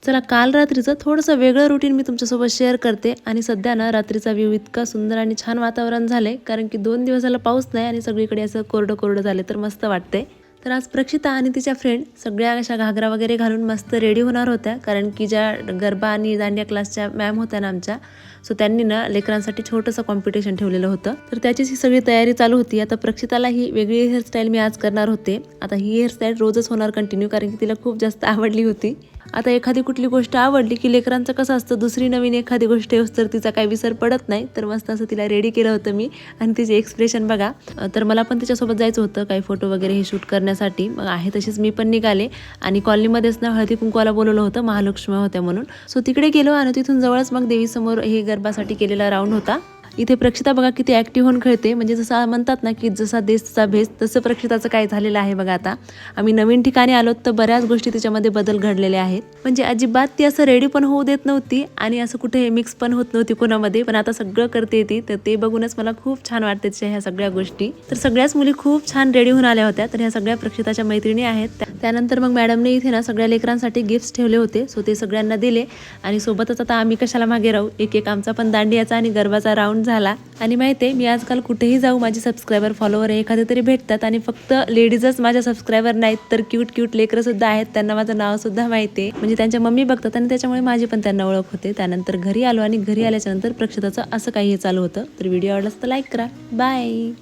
चला काल रात्रीचं थोडंसं वेगळं रुटीन मी तुमच्यासोबत शेअर करते. आणि सध्या ना रात्रीचा व्ह्यू इतका सुंदर आणि छान वातावरण झालंय, कारण की 2 दिवस झाला पाऊस नाही आणि सगळीकडे असं कोरडं कोरडं झाले, तर मस्त वाटते. तर आज प्रक्षिता आणि तिच्या फ्रेंड सगळ्या अशा घागरा वगैरे घालून मस्त रेडी होणार होत्या, कारण की ज्या गरबा आणि दांडिया क्लासच्या मॅम होत्या ना आमच्या, सो त्यांनी ना लेकरांसाठी छोटंसं कॉम्पिटिशन ठेवलेलं होतं. तर त्याचीच ही सगळी तयारी चालू होती. आता प्रक्षिताला ही वेगळी हेअरस्टाईल मी आज करणार होते. आता ही हेअरस्टाईल रोजच होणार कंटिन्यू, कारण की तिला खूप जास्त आवडली होती. आता एखादी कुठली गोष्ट आवडली की लेकरांचं कसं असतं, दुसरी नवीन एखादी गोष्ट येऊस तर तिचा काही विसर पडत नाही. तर मस्त असं तिला रेडी केलं होतं मी, आणि तिचे एक्सप्रेशन बघा. तर मला पण तिच्यासोबत जायचं होतं काही फोटो वगैरे हे शूट करण्यासाठी. मग आहे तशीच मी पण निघाले आणि कॉलनीमध्येच ना हळदी कुंकवाला बोलवलं होतं, महालक्ष्मी होत्या म्हणून. सो तिकडे गेलो आणि तिथून जवळच मग देवीसमोर हे गरबासाठी केलेला राऊंड होता. इथे प्रक्षिता बघा किती ॲक्टिव्ह होऊन खेळते, म्हणजे जसं म्हणतात ना की जसा देश तसा भेस, तसं प्रक्षिताचं काय झालेलं आहे बघा. आता आम्ही नवीन ठिकाणी आलो तर बऱ्याच गोष्टी तिच्यामध्ये बदल घडलेले आहेत. म्हणजे अजिबात ती असं रेडी पण होऊ देत नव्हती आणि असं कुठे मिक्स पण होत नव्हती कोणामध्ये, पण आता सगळं करते ती. तर ते बघूनच मला खूप छान वाटते तिच्या ह्या सगळ्या गोष्टी. तर सगळ्याच मुली खूप छान रेडी होऊन आल्या होत्या. तर ह्या सगळ्या प्रक्षिताच्या मैत्रिणी आहेत. त्यानंतर मग मॅडमने इथे ना सगळ्या लेकरांसाठी गिफ्ट्स ठेवले होते, सो ते सगळ्यांना दिले. आणि सोबतच आता आम्ही कशाला मागे राहू, एक आमचा पण दांडियाचा आणि गरबाचा राऊंड झाला. आणि माहिती आहे, मी आजकाल कुठेही जाऊ माझे सबस्क्रायबर फॉलोवर एखादे तरी भेटतात, आणि फक्त लेडीजच माझ्या सबस्क्रायबर नाहीत, तर क्यूट लेकरं सुद्धा आहेत. त्यांना माझं नाव सुद्धा माहिती आहे, म्हणजे त्यांच्या मम्मी बघतात आणि त्याच्यामुळे माझी पण त्यांना ओळख होते. त्यानंतर घरी आलो आणि घरी आल्याच्या नंतर प्रक्षिताचं असं काही चालू होतं. तर व्हिडिओ आवडला तर लाईक करा. बाय.